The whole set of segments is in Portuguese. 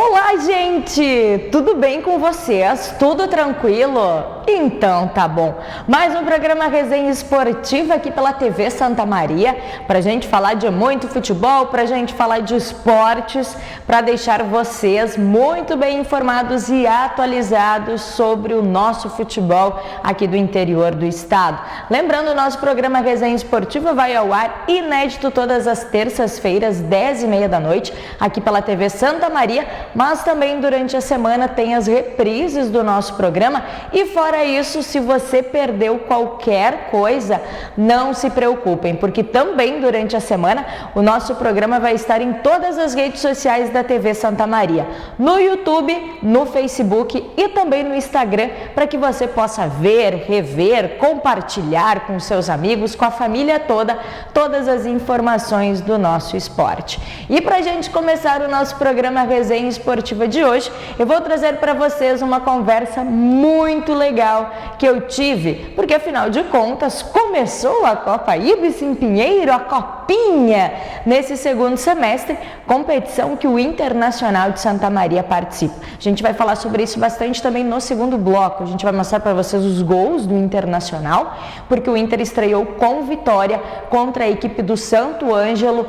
Olá, gente! Tudo bem com vocês? Tudo tranquilo? Então tá bom. Mais um programa Resenha Esportiva aqui pela TV Santa Maria, pra gente falar de muito futebol, pra gente falar de esportes, pra deixar vocês muito bem informados e atualizados sobre o nosso futebol aqui do interior do estado. Lembrando, o nosso programa Resenha Esportiva vai ao ar inédito todas as terças-feiras, 10h30 da noite, aqui pela TV Santa Maria, mas também durante a semana tem as reprises do nosso programa. E fora isso, se você perdeu qualquer coisa, não se preocupem, porque também durante a semana o nosso programa vai estar em todas as redes sociais da TV Santa Maria, no YouTube, no Facebook e também no Instagram, para que você possa ver, rever, compartilhar com seus amigos, com a família toda, todas as informações do nosso esporte. E para a gente começar o nosso programa Resenha Esportiva de hoje, eu vou trazer para vocês uma conversa muito legal que eu tive, porque afinal de contas começou a Copa Ibis em Pinheiro, a Copinha, nesse segundo semestre, competição que o Internacional de Santa Maria participa. A gente vai falar sobre isso bastante também no segundo bloco. A gente vai mostrar para vocês os gols do Internacional, porque o Inter estreou com vitória contra a equipe do Santo Ângelo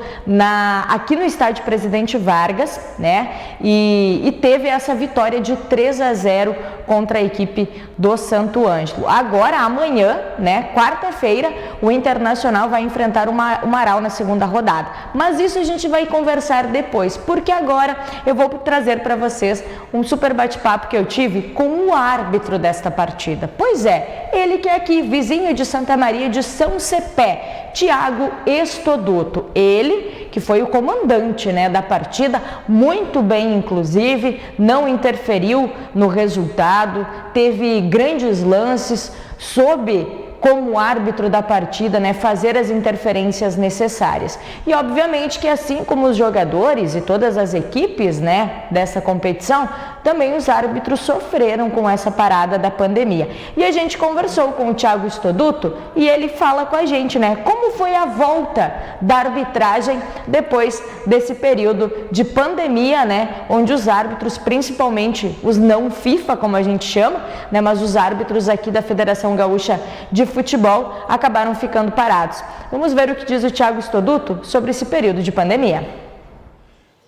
aqui no estádio Presidente Vargas, né? E teve essa vitória de 3-0 contra a equipe do Santo Ângelo. Agora, amanhã, né, quarta-feira, o Internacional vai enfrentar o Marau na segunda rodada. Mas isso a gente vai conversar depois, porque agora eu vou trazer para vocês um super bate-papo que eu tive com o árbitro desta partida. Pois é, ele que é aqui, vizinho de Santa Maria de São Cepé, Thiago Estoduto. Ele que foi o comandante, né, da partida, muito bem inclusive, não interferiu no resultado, teve grandes lances, soube como árbitro da partida, né, fazer as interferências necessárias. E obviamente que assim como os jogadores e todas as equipes, né, dessa competição, também os árbitros sofreram com essa parada da pandemia. E a gente conversou com o Thiago Estoduto e ele fala com a gente, né, como foi a volta da arbitragem depois desse período de pandemia, né, onde os árbitros, principalmente os não FIFA, como a gente chama, né, mas os árbitros aqui da Federação Gaúcha de Futebol acabaram ficando parados. Vamos ver o que diz o Thiago Estoduto sobre esse período de pandemia.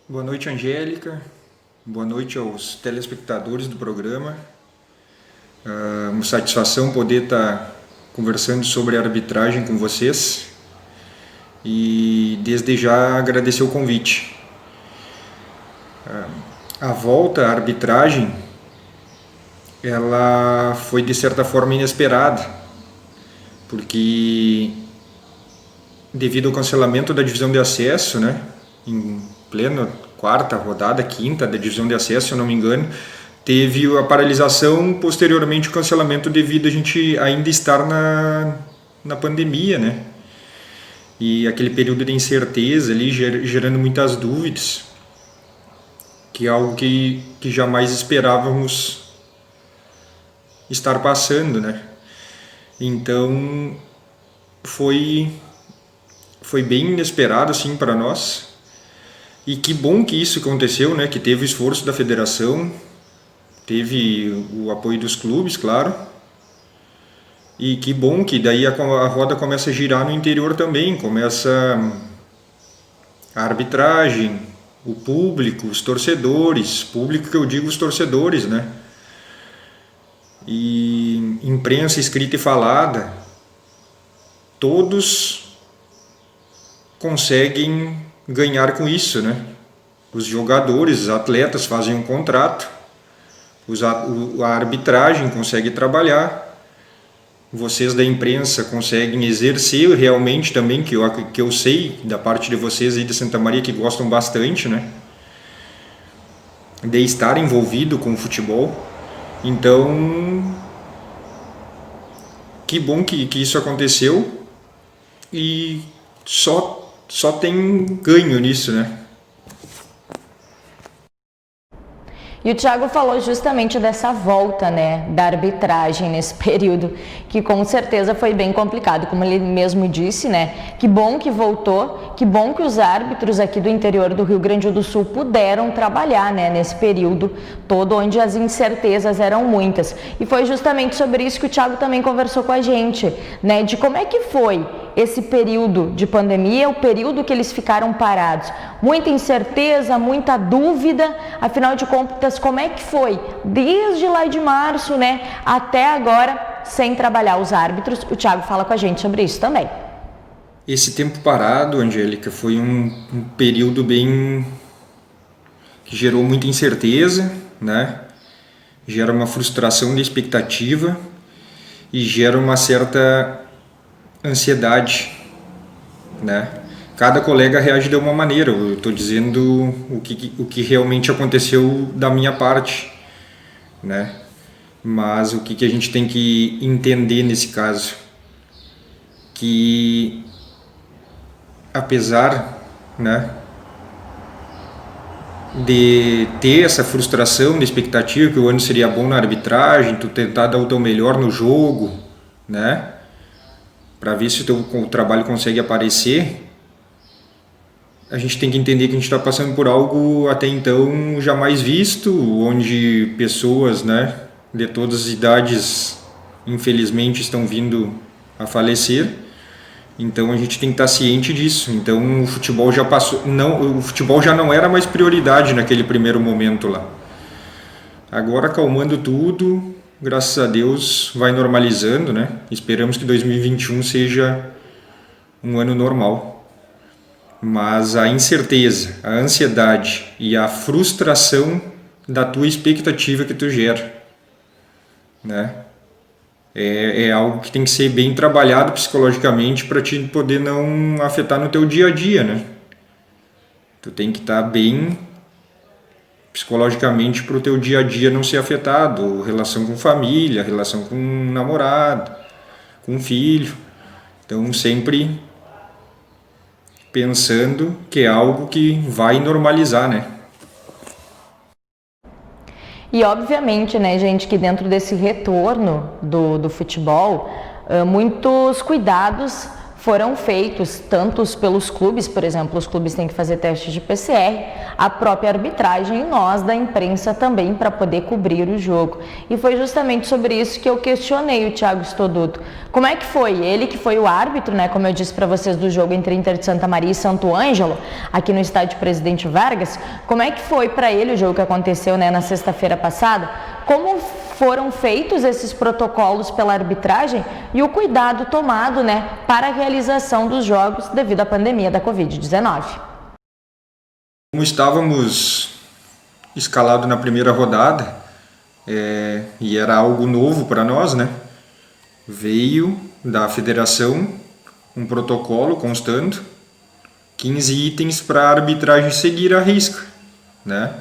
Boa noite, Angélica. Boa noite aos telespectadores do programa. Uma satisfação poder estar conversando sobre a arbitragem com vocês e desde já agradecer o convite. A volta à arbitragem, ela foi de certa forma inesperada, porque devido ao cancelamento da divisão de acesso, né, em plena quarta rodada, quinta da divisão de acesso, se eu não me engano, teve a paralisação, posteriormente o cancelamento devido a gente ainda estar na pandemia, né, e aquele período de incerteza ali gerando muitas dúvidas, que é algo que jamais esperávamos estar passando, né. Então foi bem inesperado assim para nós, e que bom que isso aconteceu, né? Que teve o esforço da federação, teve o apoio dos clubes, claro, e que bom que daí a roda começa a girar no interior também, começa a arbitragem, o público, os torcedores, público que eu digo os torcedores, né? E imprensa escrita e falada, todos conseguem ganhar com isso, né? Os jogadores, os atletas fazem um contrato, a arbitragem consegue trabalhar, vocês da imprensa conseguem exercer realmente também, que eu sei da parte de vocês aí de Santa Maria que gostam bastante, né? De estar envolvido com o futebol. Então, que bom que isso aconteceu e só tem ganho nisso, né? E o Thiago falou justamente dessa volta, né, da arbitragem nesse período, que com certeza foi bem complicado, como ele mesmo disse, né, que bom que voltou, que bom que os árbitros aqui do interior do Rio Grande do Sul puderam trabalhar, né, nesse período todo, onde as incertezas eram muitas. E foi justamente sobre isso que o Thiago também conversou com a gente, né, de como é que foi esse período de pandemia, o período que eles ficaram parados. Muita incerteza, muita dúvida, afinal de contas, como é que foi? Desde lá de março, né, até agora, sem trabalhar os árbitros. O Thiago fala com a gente sobre isso também. Esse tempo parado, Angélica, foi um período bem... que gerou muita incerteza, né? Gera uma frustração de expectativa e gera uma certa ansiedade, né? Cada colega reage de uma maneira. Eu estou dizendo o que realmente aconteceu da minha parte, né? Mas o que a gente tem que entender nesse caso, que apesar, né, de ter essa frustração, de expectativa que o ano seria bom na arbitragem, tu tentar dar o teu melhor no jogo, né, para ver se o trabalho consegue aparecer, a gente tem que entender que a gente está passando por algo até então jamais visto, onde pessoas, né, de todas as idades, infelizmente, estão vindo a falecer. Então a gente tem que estar ciente disso. Então o futebol já passou, o futebol já não era mais prioridade naquele primeiro momento lá. Agora, acalmando tudo, graças a Deus vai normalizando, né? Esperamos que 2021 seja um ano normal. Mas a incerteza, a ansiedade e a frustração da tua expectativa que tu gera, né? É algo que tem que ser bem trabalhado psicologicamente para te poder não afetar no teu dia a dia, né? Tu tem que estar bem psicologicamente para o teu dia a dia não ser afetado, relação com família, relação com namorado, com filho. Então sempre pensando que é algo que vai normalizar, né? E obviamente, né, gente, que dentro desse retorno do futebol, muitos cuidados foram feitos, tantos pelos clubes, por exemplo, os clubes têm que fazer testes de PCR, a própria arbitragem e nós da imprensa também para poder cobrir o jogo. E foi justamente sobre isso que eu questionei o Thiago Stoduto. Como é que foi? Ele que foi o árbitro, né, como eu disse para vocês, do jogo entre Inter de Santa Maria e Santo Ângelo, aqui no estádio Presidente Vargas, como é que foi para ele o jogo que aconteceu, né, na sexta-feira passada? Como foram feitos esses protocolos pela arbitragem e o cuidado tomado, né, para a realização dos jogos devido à pandemia da Covid-19. Como estávamos escalados na primeira rodada, e era algo novo para nós, né, veio da federação um protocolo constando 15 itens para a arbitragem seguir à risca, né,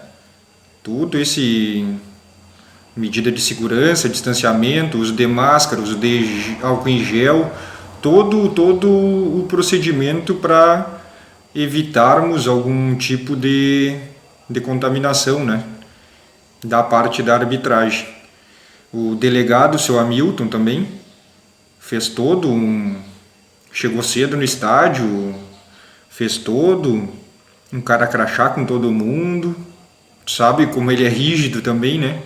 tudo esse... medida de segurança, distanciamento, uso de máscara, uso de álcool em gel, todo o procedimento para evitarmos algum tipo de contaminação, né, da parte da arbitragem. O delegado, o seu Hamilton, também fez chegou cedo no estádio, fez um cara crachá com todo mundo, sabe como ele é rígido também, né?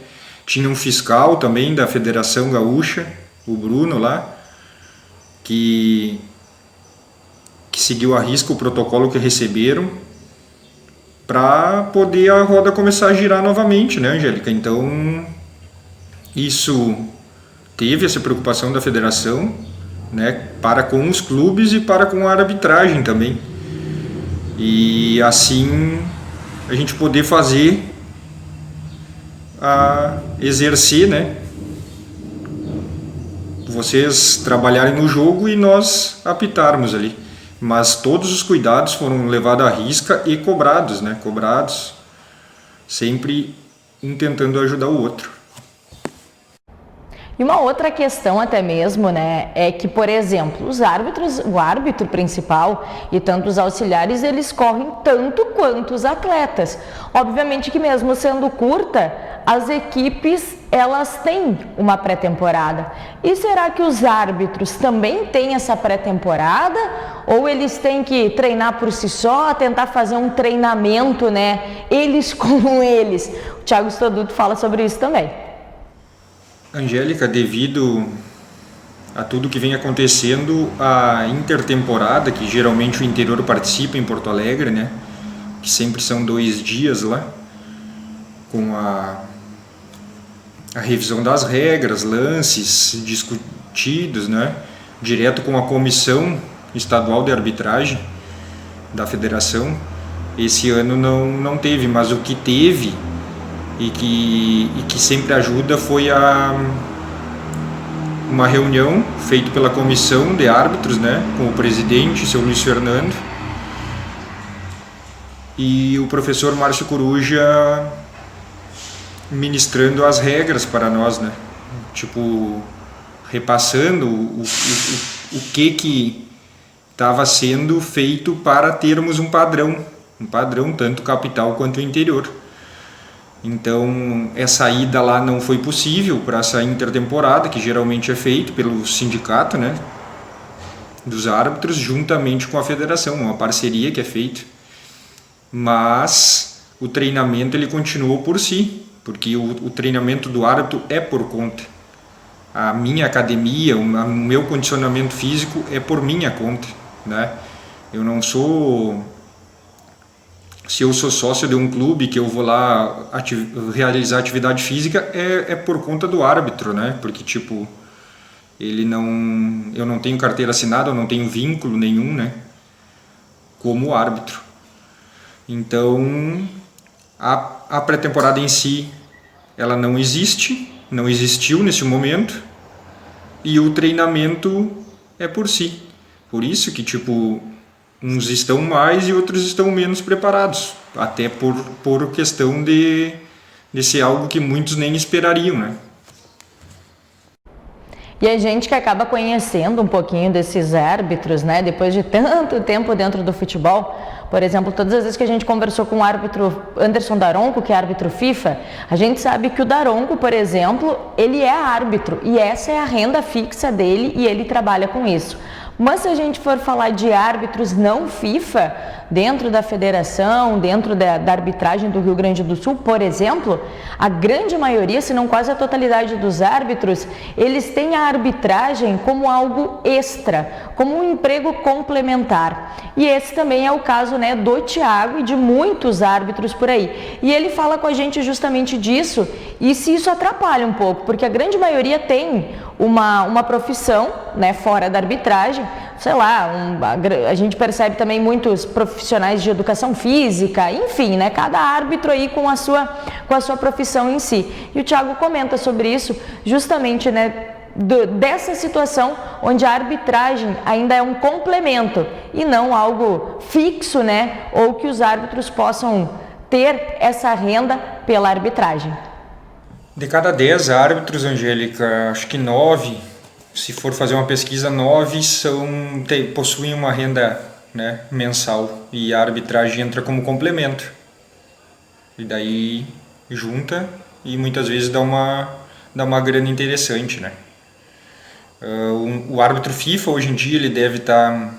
Tinha um fiscal também da Federação Gaúcha, o Bruno lá, que seguiu à risca o protocolo que receberam para poder a roda começar a girar novamente, né, Angélica? Então, isso teve essa preocupação da federação, né, para com os clubes e para com a arbitragem também. E assim a gente poder fazer a exercer, né? Vocês trabalharem no jogo e nós apitarmos ali. Mas todos os cuidados foram levados à risca e cobrados, né? Cobrados, sempre um tentando ajudar o outro. E E uma outra questão até mesmo, né, é que, por exemplo, os árbitros, o árbitro principal e tanto os auxiliares, eles correm tanto quanto os atletas. Obviamente que mesmo sendo curta, as equipes, elas têm uma pré-temporada. E será que os árbitros também têm essa pré-temporada? Ou eles têm que treinar por si só, tentar fazer um treinamento, né, eles com eles? O Thiago Stoduto fala sobre isso também. Angélica, devido a tudo que vem acontecendo, a intertemporada, que geralmente o interior participa em Porto Alegre, né, que sempre são 2 dias lá, com a revisão das regras, lances discutidos, né, direto com a Comissão Estadual de Arbitragem da Federação. Esse ano não teve, mas o que teve e que sempre ajuda foi uma reunião feita pela Comissão de Árbitros, né, com o presidente, seu Luiz Fernando, e o professor Márcio Coruja ministrando as regras para nós, né? Tipo, repassando o que estava sendo feito para termos um padrão tanto capital quanto interior. Então, essa ida lá não foi possível para essa intertemporada, que geralmente é feito pelo sindicato, né, dos árbitros, juntamente com a federação, uma parceria que é feita. Mas o treinamento ele continuou por si, porque o treinamento do árbitro é por conta. A minha academia, o meu condicionamento físico é por minha conta, né? Eu não sou... Se eu sou sócio de um clube que eu vou lá realizar atividade física, é por conta do árbitro, né? Porque, tipo, eu não tenho carteira assinada, eu não tenho vínculo nenhum, né, como árbitro. Então, a pré-temporada em si, ela não existiu nesse momento, e o treinamento é por si. Por isso que, tipo, uns estão mais e outros estão menos preparados, até por questão de ser algo que muitos nem esperariam, né? E a gente que acaba conhecendo um pouquinho desses árbitros, né, depois de tanto tempo dentro do futebol, por exemplo, todas as vezes que a gente conversou com o árbitro Anderson Daronco, que é árbitro FIFA, a gente sabe que o Daronco, por exemplo, ele é árbitro e essa é a renda fixa dele e ele trabalha com isso. Mas se a gente for falar de árbitros não FIFA, dentro da federação, dentro da arbitragem do Rio Grande do Sul, por exemplo, a grande maioria, se não quase a totalidade dos árbitros, eles têm a arbitragem como algo extra, como um emprego complementar. E esse também é o caso, né, do Thiago e de muitos árbitros por aí. E ele fala com a gente justamente disso e se isso atrapalha um pouco, porque a grande maioria tem uma profissão, né, fora da arbitragem, sei lá, a gente percebe também muitos profissionais de educação física, enfim, né, cada árbitro aí com a sua profissão em si. E o Thiago comenta sobre isso justamente, né, dessa situação onde a arbitragem ainda é um complemento e não algo fixo, né, ou que os árbitros possam ter essa renda pela arbitragem. De cada 10 árbitros, Angélica, acho que 9, se for fazer uma pesquisa, 9 possuem uma renda, né, mensal, e a arbitragem entra como complemento. E daí junta e muitas vezes dá uma grana interessante, né? O árbitro FIFA hoje em dia ele deve estar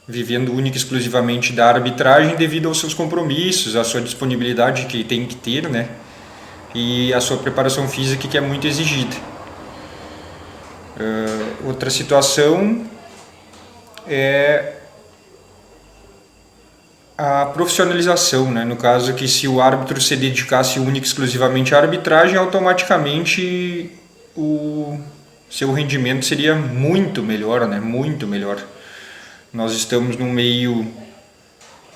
vivendo única e exclusivamente da arbitragem devido aos seus compromissos, à sua disponibilidade que tem que ter, né? E a sua preparação física que é muito exigida. Outra situação é a profissionalização, né? No caso que se o árbitro se dedicasse única e exclusivamente à arbitragem, automaticamente o seu rendimento seria muito melhor, né? Muito melhor. Nós estamos num meio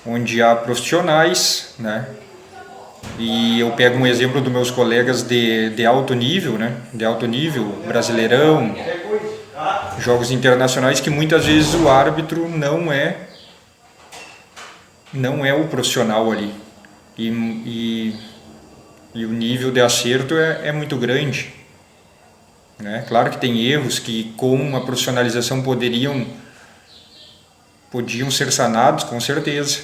onde há profissionais, né? E eu pego um exemplo dos meus colegas de alto nível, né? De alto nível, Brasileirão, jogos internacionais, que muitas vezes o árbitro não é o profissional ali. E o nível de acerto é muito grande. né? Claro que tem erros que com uma profissionalização podiam ser sanados, com certeza,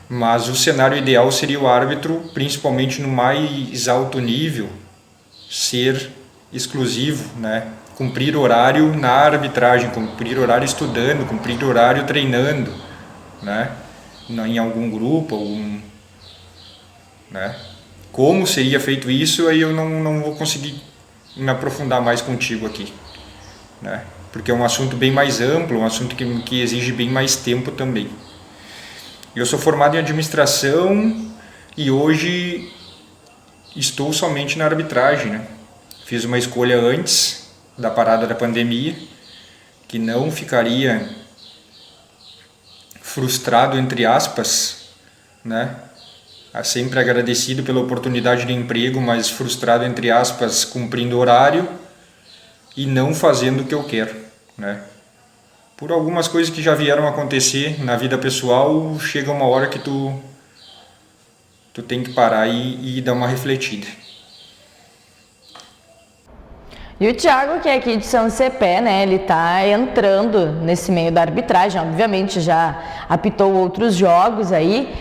mas o cenário ideal seria o árbitro, principalmente no mais alto nível, ser exclusivo, né? Cumprir horário na arbitragem, cumprir horário estudando, cumprir horário treinando, né? Em algum grupo, né? Como seria feito isso, aí eu não vou conseguir me aprofundar mais contigo aqui, né? Porque é um assunto bem mais amplo, um assunto que exige bem mais tempo também. Eu sou formado em administração e hoje estou somente na arbitragem, né? Fiz uma escolha antes da parada da pandemia, que não ficaria frustrado, entre aspas, né? Sempre agradecido pela oportunidade de emprego, mas frustrado, entre aspas, cumprindo horário e não fazendo o que eu quero, né? Por algumas coisas que já vieram acontecer na vida pessoal, chega uma hora que tu tem que parar e dar uma refletida. E o Thiago, que é aqui de São Cepé, né, ele tá entrando nesse meio da arbitragem, obviamente já apitou outros jogos aí,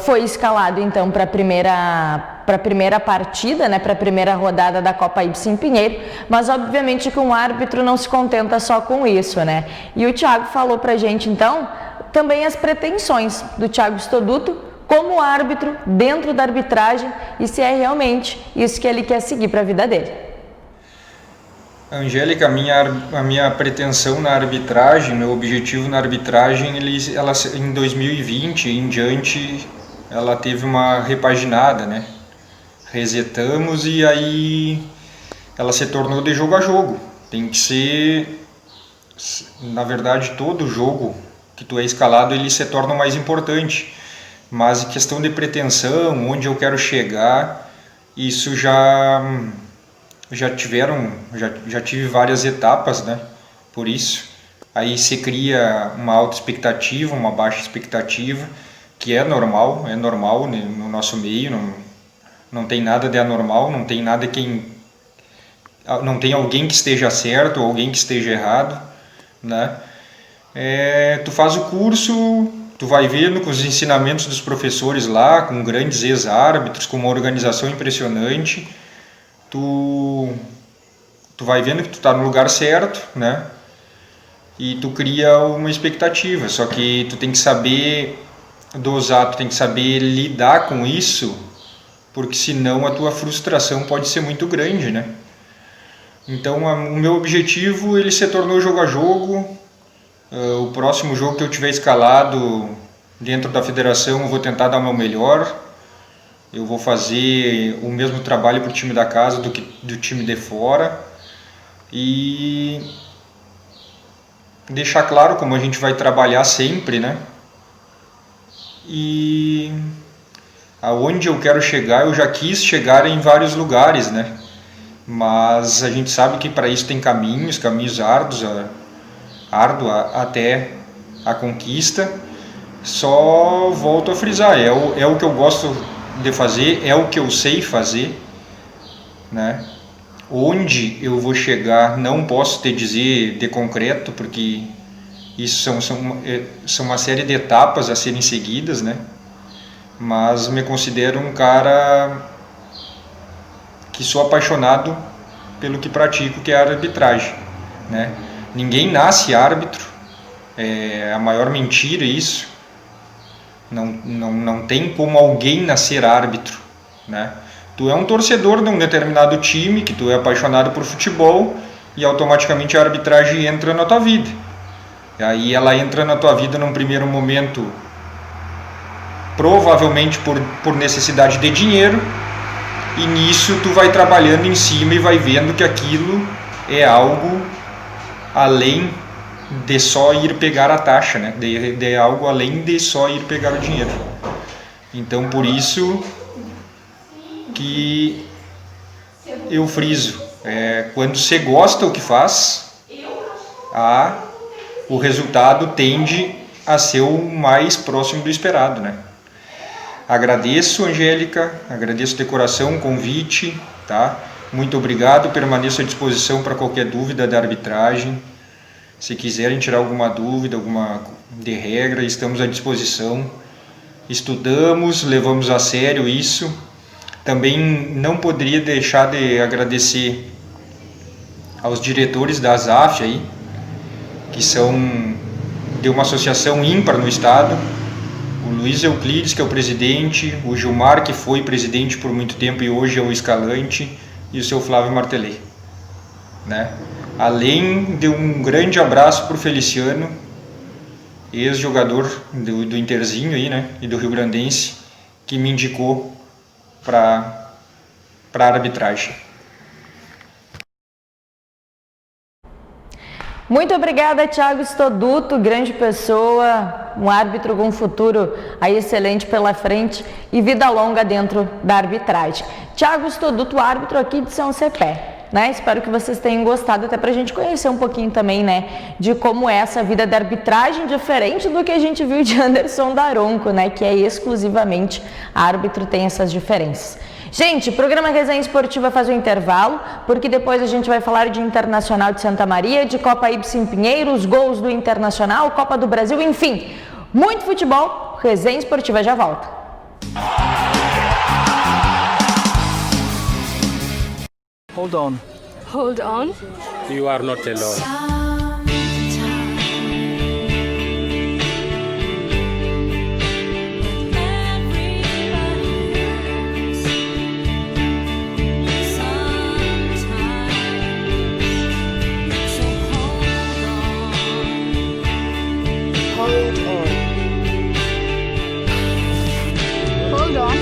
foi escalado então para a primeira partida, né, para a primeira rodada da Copa Ibsen Pinheiro, mas obviamente que um árbitro não se contenta só com isso, né? E o Thiago falou pra gente então também as pretensões do Thiago Stoduto como árbitro dentro da arbitragem e se é realmente isso que ele quer seguir para a vida dele. Angélica, a minha pretensão na arbitragem, meu objetivo na arbitragem, ela em 2020 em diante, ela teve uma repaginada, né? Resetamos e aí ela se tornou de jogo a jogo. Tem que ser, na verdade, todo jogo que tu é escalado, ele se torna mais importante. Mas em questão de pretensão, onde eu quero chegar, isso já tive várias etapas, né? Por isso, aí se cria uma alta expectativa, uma baixa expectativa, que é normal né? No nosso meio, não tem nada de anormal, não tem alguém que esteja certo ou alguém que esteja errado, né? Tu faz o curso, tu vai vendo com os ensinamentos dos professores lá, com grandes ex-árbitros, com uma organização impressionante, tu vai vendo que tu está no lugar certo, né? E tu cria uma expectativa, só que tu tem que saber dosar, tu tem que saber lidar com isso, porque senão a tua frustração pode ser muito grande, né? Então o meu objetivo, ele se tornou jogo a jogo. O próximo jogo que eu tiver escalado dentro da federação, eu vou tentar dar o meu melhor. Eu vou fazer o mesmo trabalho para o time da casa do que do time de fora e deixar claro como a gente vai trabalhar sempre, né? E aonde eu quero chegar, eu já quis chegar em vários lugares, né? Mas a gente sabe que para isso tem caminhos árduos até a conquista. Só volto a frisar, é o que eu gosto de fazer, é o que eu sei fazer, né? Onde eu vou chegar não posso te dizer de concreto, porque isso são uma série de etapas a serem seguidas, né? Mas me considero um cara que sou apaixonado pelo que pratico, que é a arbitragem, né? Ninguém nasce árbitro, é a maior mentira isso. Não tem como alguém nascer árbitro, né? Tu é um torcedor de um determinado time, que tu é apaixonado por futebol, e automaticamente a arbitragem entra na tua vida. E aí ela entra na tua vida num primeiro momento, provavelmente por necessidade de dinheiro, e nisso tu vai trabalhando em cima e vai vendo que aquilo é algo além de só ir pegar a taxa, né? De algo além de só ir pegar o dinheiro. Então por isso que eu friso, quando você gosta do que faz, o resultado tende a ser o mais próximo do esperado, né? Agradeço, Angélica, agradeço de coração o convite, tá? Muito obrigado, permaneço à disposição para qualquer dúvida da arbitragem. Se quiserem tirar alguma dúvida, alguma de regra, estamos à disposição. Estudamos, levamos a sério isso. Também não poderia deixar de agradecer aos diretores da ASAF aí, que são de uma associação ímpar no estado. O Luiz Euclides, que é o presidente, o Gilmar, que foi presidente por muito tempo e hoje é o escalante, e o seu Flávio Martelê, né? Além de um grande abraço para o Feliciano, ex-jogador do Interzinho aí, né? E do Rio Grandense, que me indicou para a arbitragem. Muito obrigada, Thiago Stoduto, grande pessoa, um árbitro com um futuro aí excelente pela frente e vida longa dentro da arbitragem. Thiago Stoduto, árbitro aqui de São Cepé. Né? Espero que vocês tenham gostado, até para a gente conhecer um pouquinho também, né, de como é essa vida da arbitragem, diferente do que a gente viu de Anderson Daronco, né, que é exclusivamente árbitro, tem essas diferenças. Gente, o programa Resenha Esportiva faz um intervalo, porque depois a gente vai falar de Internacional de Santa Maria, de Copa Ibsen Pinheiro, os gols do Internacional, Copa do Brasil, enfim, muito futebol. Resenha Esportiva já volta. Hold on. Hold on. You are not alone. Hold on.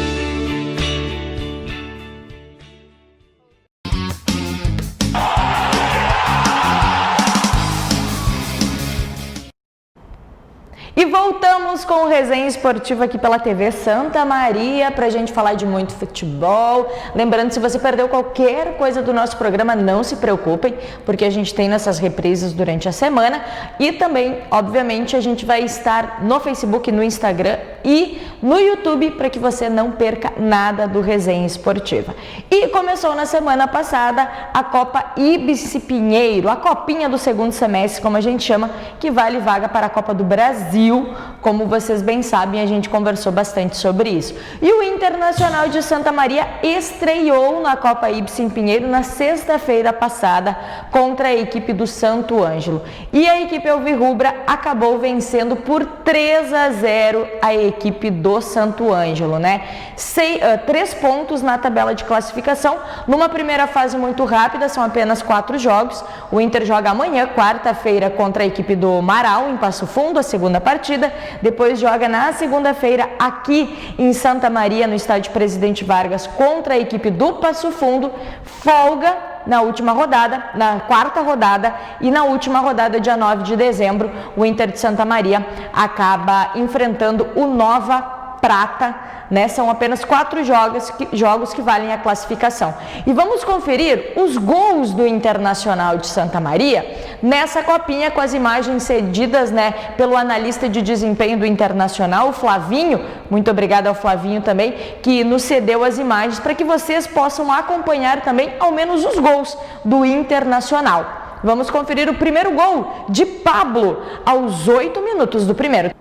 E voltamos com o Resenha Esportiva aqui pela TV Santa Maria para a gente falar de muito futebol. Lembrando, se você perdeu qualquer coisa do nosso programa, não se preocupem, porque a gente tem nessas reprises durante a semana. E também, obviamente, a gente vai estar no Facebook, no Instagram e no YouTube para que você não perca nada do Resenha Esportiva. E começou na semana passada a Copa Ibsen Pinheiro, a copinha do segundo semestre, como a gente chama, que vale vaga para a Copa do Brasil. Como vocês bem sabem, a gente conversou bastante sobre isso. E o Internacional de Santa Maria estreou na Copa Ibsen Pinheiro na sexta-feira passada contra a equipe do Santo Ângelo. E a equipe alvirrubra acabou vencendo por 3-0 a equipe do Santo Ângelo, né? 3 pontos na tabela de classificação, numa primeira fase muito rápida, são apenas 4 jogos. O Inter joga amanhã, quarta-feira, contra a equipe do Marau, em Passo Fundo, a segunda partida. Depois joga na segunda-feira aqui em Santa Maria, no estádio Presidente Vargas, contra a equipe do Passo Fundo. Folga na última rodada, na quarta rodada, e na última rodada, dia 9 de dezembro, o Inter de Santa Maria acaba enfrentando o Nova Prata, né? São apenas 4 jogos que valem a classificação. E vamos conferir os gols do Internacional de Santa Maria nessa copinha, com as imagens cedidas, né, pelo analista de desempenho do Internacional, o Flavinho. Muito obrigada ao Flavinho também, que nos cedeu as imagens para que vocês possam acompanhar também ao menos os gols do Internacional. Vamos conferir o primeiro gol de Pablo aos 8 minutos do primeiro.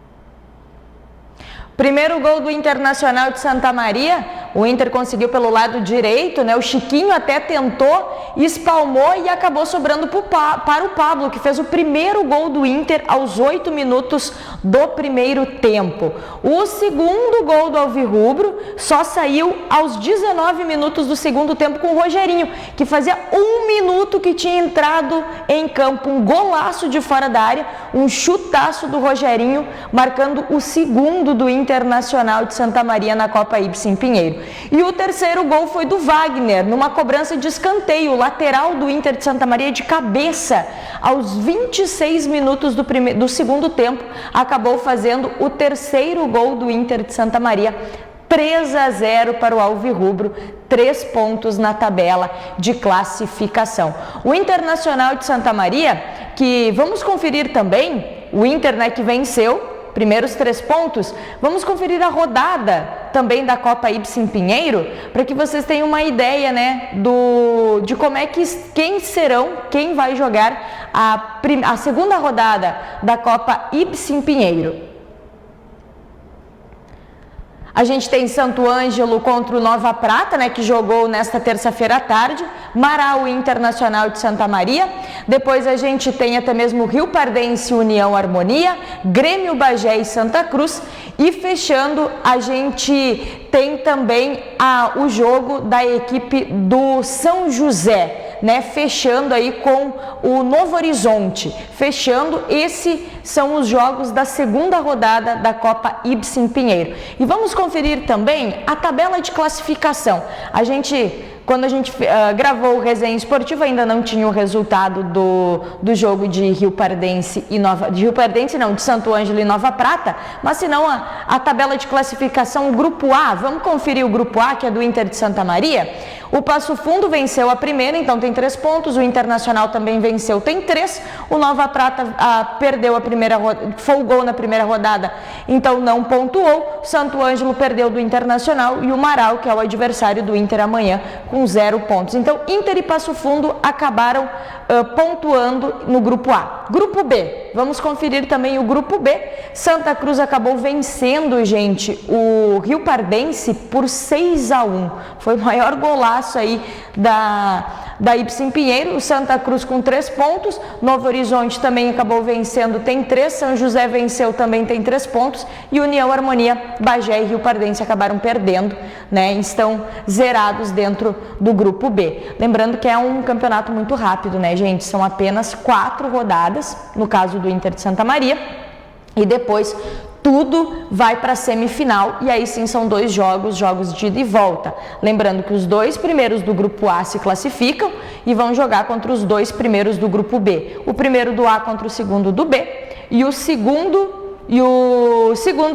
Primeiro gol do Internacional de Santa Maria, o Inter conseguiu pelo lado direito, né? O Chiquinho até tentou, espalmou e acabou sobrando para o Pablo, que fez o primeiro gol do Inter aos 8 minutos do primeiro tempo. O segundo gol do alvirrubro só saiu aos 19 minutos do segundo tempo com o Rogerinho, que fazia 1 minuto que tinha entrado em campo. Um golaço de fora da área, um chutaço do Rogerinho, marcando o segundo do Internacional de Santa Maria na Copa Ibsen Pinheiro. E o terceiro gol foi do Wagner, numa cobrança de escanteio, lateral do Inter de Santa Maria de cabeça. Aos 26 minutos do segundo tempo, acabou fazendo o terceiro gol do Inter de Santa Maria. 3-0 para o alvirrubro, 3 pontos na tabela de classificação. O Internacional de Santa Maria, que vamos conferir também, o Inter, né, que venceu, primeiros 3 pontos. Vamos conferir a rodada também da Copa Ibsen Pinheiro, para que vocês tenham uma ideia, né, de como é que quem vai jogar a segunda rodada da Copa Ibsen Pinheiro. A gente tem Santo Ângelo contra o Nova Prata, né, que jogou nesta terça-feira à tarde, Marau Internacional de Santa Maria, depois a gente tem até mesmo Rio Pardense União Harmonia, Grêmio Bagé e Santa Cruz, e fechando a gente tem também o jogo da equipe do São José, né, fechando aí com o Novo Horizonte, fechando, esses são os jogos da segunda rodada da Copa Ibsen Pinheiro. E vamos conferir também a tabela de classificação. Quando a gente gravou o Resenha Esportiva, ainda não tinha o resultado do jogo de Rio Pardense de Santo Ângelo e Nova Prata, mas se não a tabela de classificação, o Grupo A, vamos conferir o Grupo A, que é do Inter de Santa Maria. O Passo Fundo venceu a primeira, então tem 3 pontos, o Internacional também venceu, tem 3, o Nova Prata perdeu a primeira rodada, folgou na primeira rodada, então não pontuou, Santo Ângelo perdeu do Internacional e o Marau, que é o adversário do Inter amanhã, com 0 pontos. Então, Inter e Passo Fundo acabaram pontuando no Grupo A. Grupo B, vamos conferir também o Grupo B. Santa Cruz acabou vencendo, gente, o Rio Pardense por 6-1. Foi o maior golaço aí da Ibsen Pinheiro. O Santa Cruz com 3 pontos. Novo Horizonte também acabou vencendo, tem 3. São José venceu, também tem 3 pontos. E União Harmonia, Bagé e Rio Pardense acabaram perdendo, né? Estão zerados dentro do Grupo B. Lembrando que é um campeonato muito rápido, né, gente? São apenas 4 rodadas, no caso do Inter de Santa Maria, e depois tudo vai para a semifinal, e aí sim são 2 jogos de ida e volta. Lembrando que os 2 primeiros do Grupo A se classificam e vão jogar contra os 2 primeiros do Grupo B. O primeiro do A contra o segundo do B, e o segundo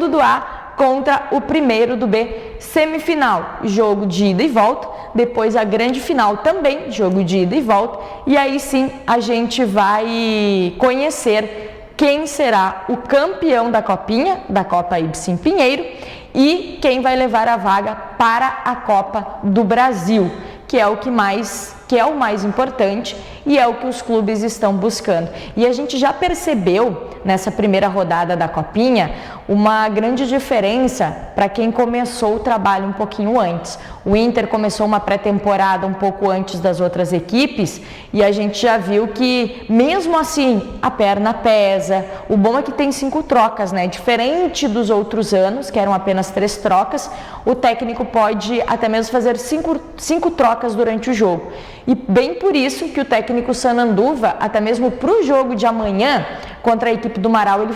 do A contra o primeiro do B, semifinal, jogo de ida e volta, depois a grande final também, jogo de ida e volta, e aí sim a gente vai conhecer quem será o campeão da Copinha, da Copa Ibsen Pinheiro, e quem vai levar a vaga para a Copa do Brasil, que é o mais importante e é o que os clubes estão buscando. E a gente já percebeu nessa primeira rodada da Copinha uma grande diferença para quem começou o trabalho um pouquinho antes. O Inter começou uma pré-temporada um pouco antes das outras equipes e a gente já viu que, mesmo assim, a perna pesa. O bom é que tem 5 trocas, né? Diferente dos outros anos, que eram apenas 3 trocas, o técnico pode até mesmo fazer 5 trocas durante o jogo. E bem por isso que o técnico Sananduva, até mesmo para o jogo de amanhã, contra a equipe do Marau, ele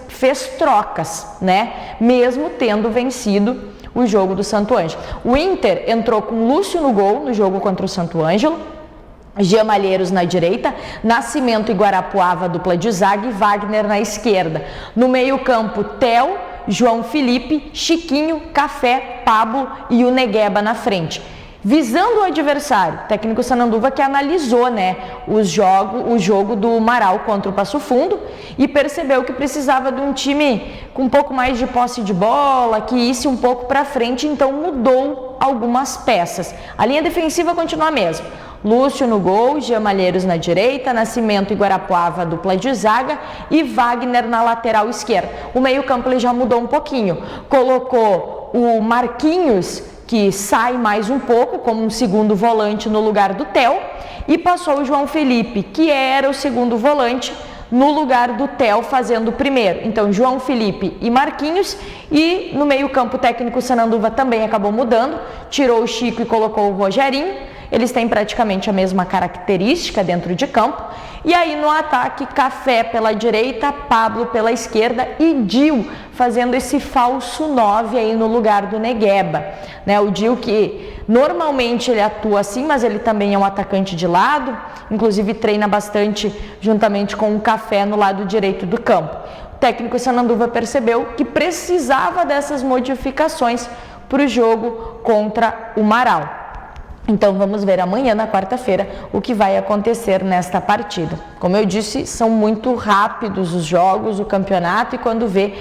fez trocas, né? Mesmo tendo vencido o jogo do Santo Ângelo. O Inter entrou com Lúcio no gol no jogo contra o Santo Ângelo, Jean Malheiros na direita, Nascimento e Guarapuava, dupla de zaga, e Wagner na esquerda. No meio-campo, Theo, João Felipe, Chiquinho, Café, Pablo e o Negueba na frente. Visando o adversário, o técnico Sananduva que analisou, né, o jogo do Marau contra o Passo Fundo e percebeu que precisava de um time com um pouco mais de posse de bola, que isse um pouco para frente, então mudou algumas peças. A linha defensiva continua a mesma. Lúcio no gol, Jean Malheiros na direita, Nascimento e Guarapuava, dupla de zaga, e Wagner na lateral esquerda. O meio-campo ele já mudou um pouquinho. Colocou o Marquinhos, que sai mais um pouco, como um segundo volante no lugar do Theo, e passou o João Felipe, que era o segundo volante, no lugar do Theo, fazendo o primeiro. Então, João Felipe e Marquinhos, e no meio-campo o técnico Sananduva também acabou mudando, tirou o Chico e colocou o Rogerinho. Eles têm praticamente a mesma característica dentro de campo. E aí no ataque, Café pela direita, Pablo pela esquerda e Dil fazendo esse falso 9 aí no lugar do Negueba, né? O Dil, que normalmente ele atua assim, mas ele também é um atacante de lado, inclusive treina bastante juntamente com o Café no lado direito do campo. O técnico Sananduva percebeu que precisava dessas modificações para o jogo contra o Marau. Então vamos ver amanhã, na quarta-feira, o que vai acontecer nesta partida. Como eu disse, são muito rápidos os jogos, o campeonato, e quando vê,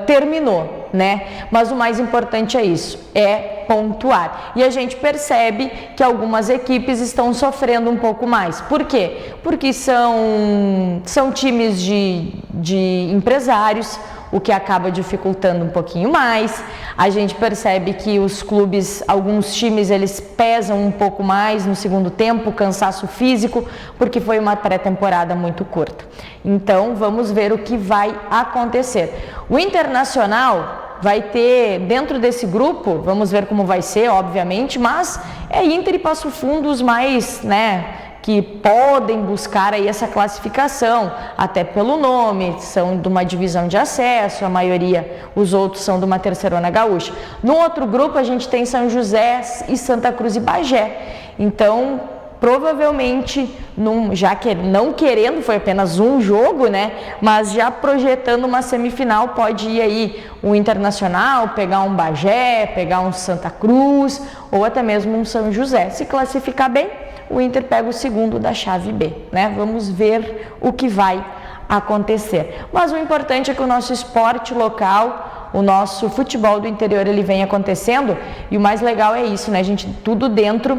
terminou, né? Mas o mais importante é isso, é pontuar. E a gente percebe que algumas equipes estão sofrendo um pouco mais. Por quê? Porque são times de empresários, o que acaba dificultando um pouquinho mais. A gente percebe que os clubes, alguns times, eles pesam um pouco mais no segundo tempo, cansaço físico, porque foi uma pré-temporada muito curta. Então, vamos ver o que vai acontecer. O Internacional vai ter, dentro desse grupo, vamos ver como vai ser, obviamente, mas é Inter e Passo Fundo os mais, que podem buscar aí essa classificação, até pelo nome, são de uma divisão de acesso, a maioria, os outros são de uma terceirona gaúcha. No outro grupo a gente tem São José e Santa Cruz e Bagé, então provavelmente, já que não querendo, foi apenas um jogo, mas já projetando uma semifinal, pode ir aí um Internacional, pegar um Bagé, pegar um Santa Cruz, ou até mesmo um São José. Se classificar bem, o Inter pega o segundo da chave B, Vamos ver o que vai acontecer. Mas o importante é que o nosso esporte local, o nosso futebol do interior, ele vem acontecendo, e o mais legal é isso, gente? Tudo dentro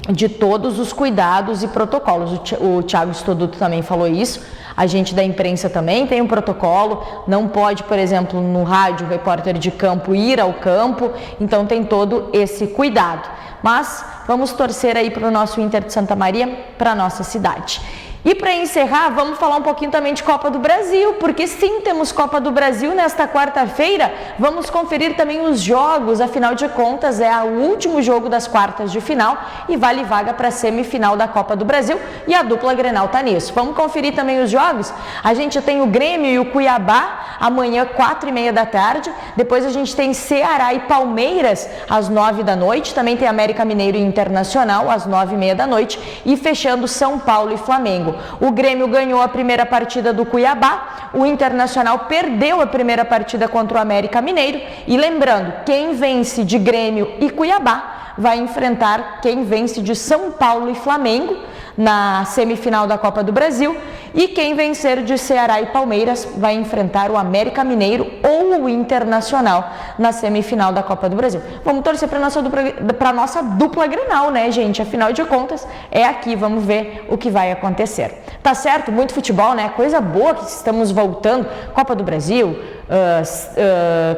de todos os cuidados e protocolos. O Thiago Stoduto também falou isso, a gente da imprensa também tem um protocolo, não pode, por exemplo, no rádio, o repórter de campo ir ao campo, então tem todo esse cuidado. Mas vamos torcer aí para o nosso Inter de Santa Maria, para a nossa cidade. E para encerrar, vamos falar um pouquinho também de Copa do Brasil, porque sim, temos Copa do Brasil nesta quarta-feira. Vamos conferir também os jogos, afinal de contas é o último jogo das quartas de final e vale vaga para a semifinal da Copa do Brasil, e a dupla Grenal tá nisso. Vamos conferir também os jogos? A gente tem o Grêmio e o Cuiabá amanhã 4h30 da tarde, depois a gente tem Ceará e Palmeiras às 9 da noite, também tem América Mineiro e Internacional às 9h30 da noite e fechando São Paulo e Flamengo. O Grêmio ganhou a primeira partida do Cuiabá, o Internacional perdeu a primeira partida contra o América Mineiro, e lembrando, quem vence de Grêmio e Cuiabá vai enfrentar quem vence de São Paulo e Flamengo na semifinal da Copa do Brasil, e quem vencer de Ceará e Palmeiras vai enfrentar o América Mineiro ou o Internacional na semifinal da Copa do Brasil. Vamos torcer para a nossa dupla Grenal, gente? Afinal de contas, é aqui, vamos ver o que vai acontecer. Tá certo? Muito futebol, Coisa boa que estamos voltando. Copa do Brasil,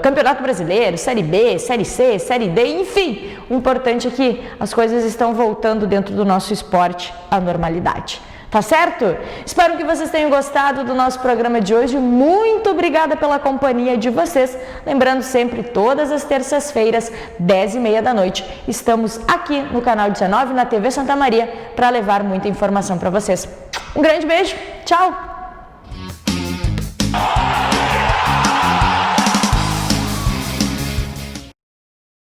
Campeonato Brasileiro, Série B, Série C, Série D, enfim. O importante é que as coisas estão voltando dentro do nosso esporte à normalidade. Tá certo? Espero que vocês tenham gostado do nosso programa de hoje. Muito obrigada pela companhia de vocês. Lembrando sempre, todas as terças-feiras, 10h30 da noite, estamos aqui no canal 19, na TV Santa Maria, para levar muita informação para vocês. Um grande beijo, tchau!